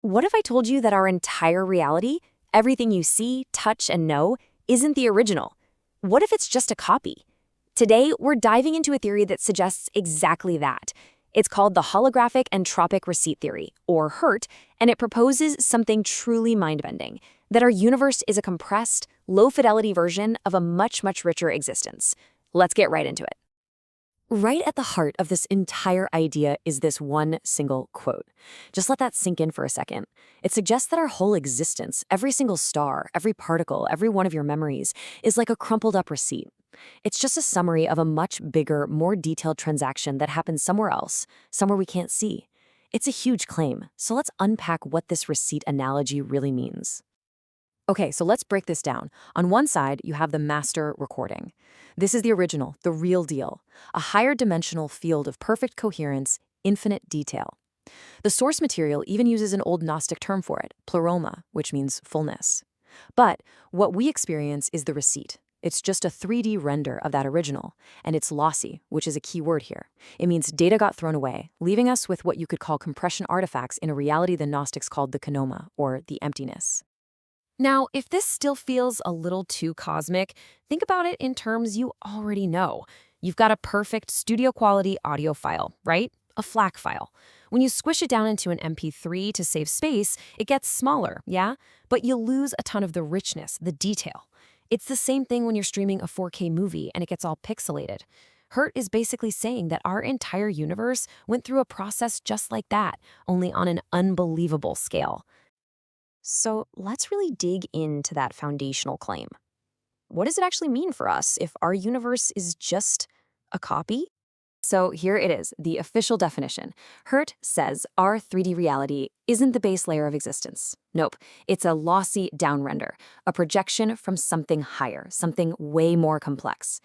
What if I told you that our entire reality, everything you see, touch, and know, isn't the original? What if it's just a copy? Today, we're diving into a theory that suggests exactly that. It's called the Holographic Entropic Receipt Theory, or HERT, and it proposes something truly mind-bending, that our universe is a compressed, low-fidelity version of a much, much richer existence. Let's get right into it. Right at the heart of this entire idea is this one single quote. Just let that sink in for a second. It suggests that our whole existence, every single star, every particle, every one of your memories, is like a crumpled up receipt. It's just a summary of a much bigger, more detailed transaction that happened somewhere else, somewhere we can't see. It's a huge claim, so let's unpack what this receipt analogy really means. Okay, so let's break this down. On one side, you have the master recording. This is the original, the real deal, a higher dimensional field of perfect coherence, infinite detail. The source material even uses an old Gnostic term for it, pleroma, which means fullness. But what we experience is the receipt. It's just a 3D render of that original, and it's lossy, which is a key word here. It means data got thrown away, leaving us with what you could call compression artifacts in a reality the Gnostics called the kenoma, or the emptiness. Now, if this still feels a little too cosmic, think about it in terms you already know. You've got a perfect studio-quality audio file, right? A FLAC file. When you squish it down into an MP3 to save space, it gets smaller, yeah? But you lose a ton of the richness, the detail. It's the same thing when you're streaming a 4K movie and it gets all pixelated. HERT is basically saying that our entire universe went through a process just like that, only on an unbelievable scale. So let's really dig into that foundational claim. What does it actually mean for us if our universe is just a copy? So here it is, the official definition. HERT says our 3D reality isn't the base layer of existence. Nope, it's a lossy downrender, a projection from something higher, something way more complex.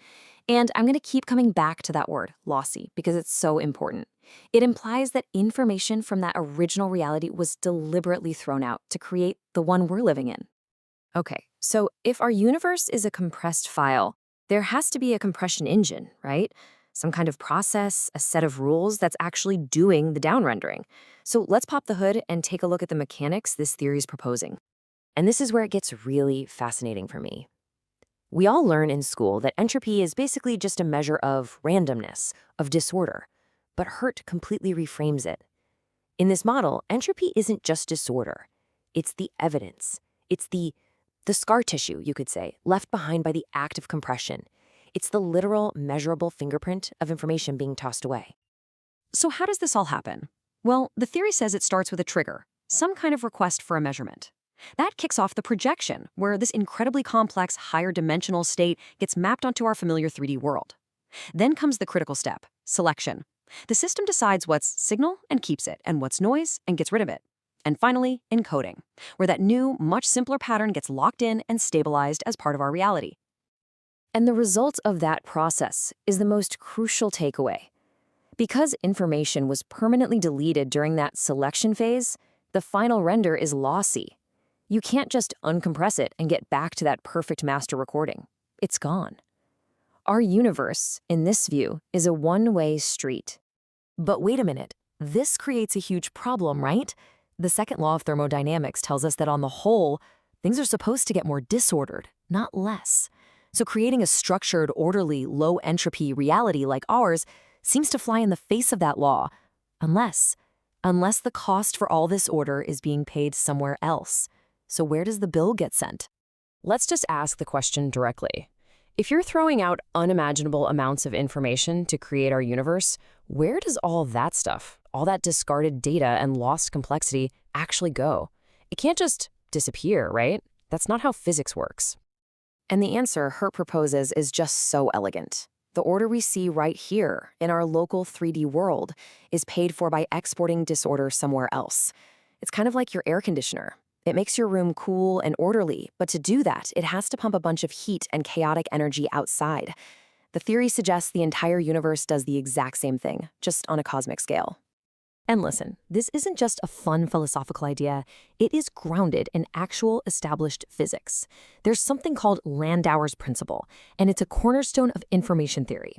And I'm going to keep coming back to that word, lossy, because it's so important. It implies that information from that original reality was deliberately thrown out to create the one we're living in. Okay, so if our universe is a compressed file, there has to be a compression engine, right? Some kind of process, a set of rules that's actually doing the downrendering. So let's pop the hood and take a look at the mechanics this theory is proposing. And this is where it gets really fascinating for me. We all learn in school that entropy is basically just a measure of randomness, of disorder. But HERT completely reframes it. In this model, entropy isn't just disorder. It's the evidence. It's the scar tissue, you could say, left behind by the act of compression. It's the literal, measurable fingerprint of information being tossed away. So how does this all happen? Well, the theory says it starts with a trigger, some kind of request for a measurement. That kicks off the projection, where this incredibly complex, higher dimensional state gets mapped onto our familiar 3D world. Then comes the critical step, selection. The system decides what's signal and keeps it, and what's noise and gets rid of it. And finally, encoding, where that new, much simpler pattern gets locked in and stabilized as part of our reality. And the result of that process is the most crucial takeaway. Because information was permanently deleted during that selection phase, the final render is lossy. You can't just uncompress it and get back to that perfect master recording. It's gone. Our universe, in this view, is a one-way street. But wait a minute, this creates a huge problem, right? The second law of thermodynamics tells us that on the whole, things are supposed to get more disordered, not less. So creating a structured, orderly, low-entropy reality like ours seems to fly in the face of that law, unless the cost for all this order is being paid somewhere else. So where does the bill get sent? Let's just ask the question directly. If you're throwing out unimaginable amounts of information to create our universe, where does all that stuff, all that discarded data and lost complexity actually go? It can't just disappear, right? That's not how physics works. And the answer HERT proposes is just so elegant. The order we see right here in our local 3D world is paid for by exporting disorder somewhere else. It's kind of like your air conditioner. It makes your room cool and orderly, but to do that, it has to pump a bunch of heat and chaotic energy outside. The theory suggests the entire universe does the exact same thing, just on a cosmic scale. And listen, this isn't just a fun philosophical idea. It is grounded in actual established physics. There's something called Landauer's principle, and it's a cornerstone of information theory.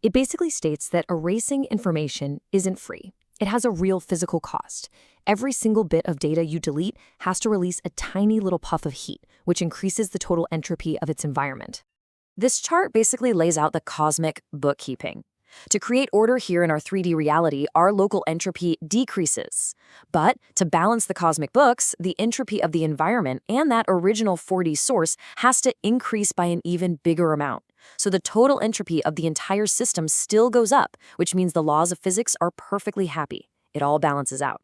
It basically states that erasing information isn't free. It has a real physical cost. Every single bit of data you delete has to release a tiny little puff of heat, which increases the total entropy of its environment. This chart basically lays out the cosmic bookkeeping. To create order here in our 3D reality, our local entropy decreases. But to balance the cosmic books, the entropy of the environment and that original 4D source has to increase by an even bigger amount. So the total entropy of the entire system still goes up, which means the laws of physics are perfectly happy. It all balances out.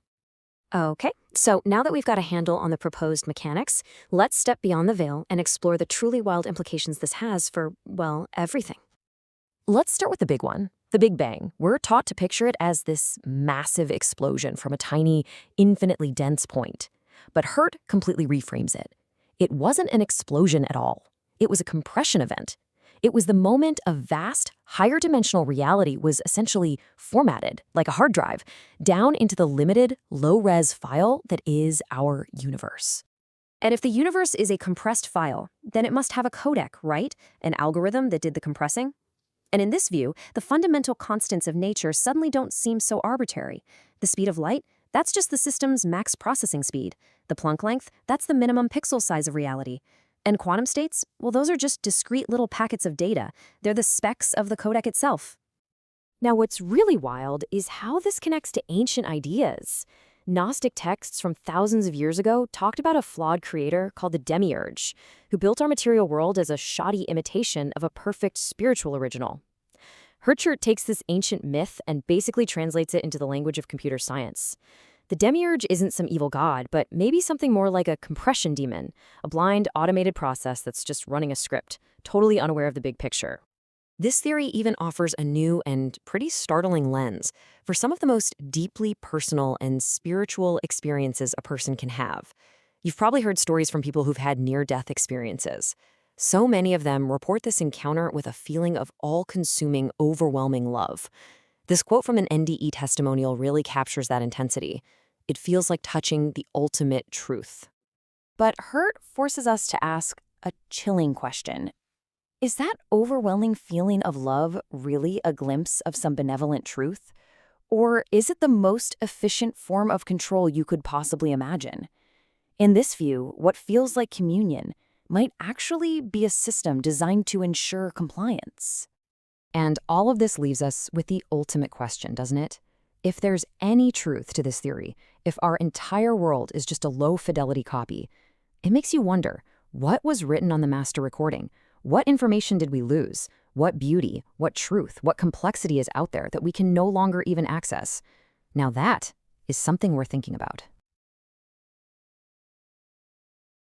Okay, so now that we've got a handle on the proposed mechanics, let's step beyond the veil and explore the truly wild implications this has for, well, everything. Let's start with the big one, the Big Bang. We're taught to picture it as this massive explosion from a tiny, infinitely dense point. But HERT completely reframes it. It wasn't an explosion at all. It was a compression event. It was the moment a vast, higher-dimensional reality was essentially formatted, like a hard drive, down into the limited, low-res file that is our universe. And if the universe is a compressed file, then it must have a codec, right? An algorithm that did the compressing? And in this view, the fundamental constants of nature suddenly don't seem so arbitrary. The speed of light, that's just the system's max processing speed. The Planck length, that's the minimum pixel size of reality. And quantum states, well, those are just discrete little packets of data. They're the specs of the codec itself. Now, what's really wild is how this connects to ancient ideas. Gnostic texts from thousands of years ago talked about a flawed creator called the demiurge, who built our material world as a shoddy imitation of a perfect spiritual original. HERT takes this ancient myth and basically translates it into the language of computer science. The demiurge isn't some evil god, but maybe something more like a compression demon, a blind, automated process that's just running a script, totally unaware of the big picture. This theory even offers a new and pretty startling lens for some of the most deeply personal and spiritual experiences a person can have. You've probably heard stories from people who've had near-death experiences. So many of them report this encounter with a feeling of all-consuming, overwhelming love. This quote from an NDE testimonial really captures that intensity. It feels like touching the ultimate truth. But HERT forces us to ask a chilling question. Is that overwhelming feeling of love really a glimpse of some benevolent truth? Or is it the most efficient form of control you could possibly imagine? In this view, what feels like communion might actually be a system designed to ensure compliance. And all of this leaves us with the ultimate question, doesn't it? If there's any truth to this theory, if our entire world is just a low-fidelity copy, it makes you wonder, what was written on the master recording? What information did we lose? What beauty, what truth, what complexity is out there that we can no longer even access? Now that is something we're thinking about.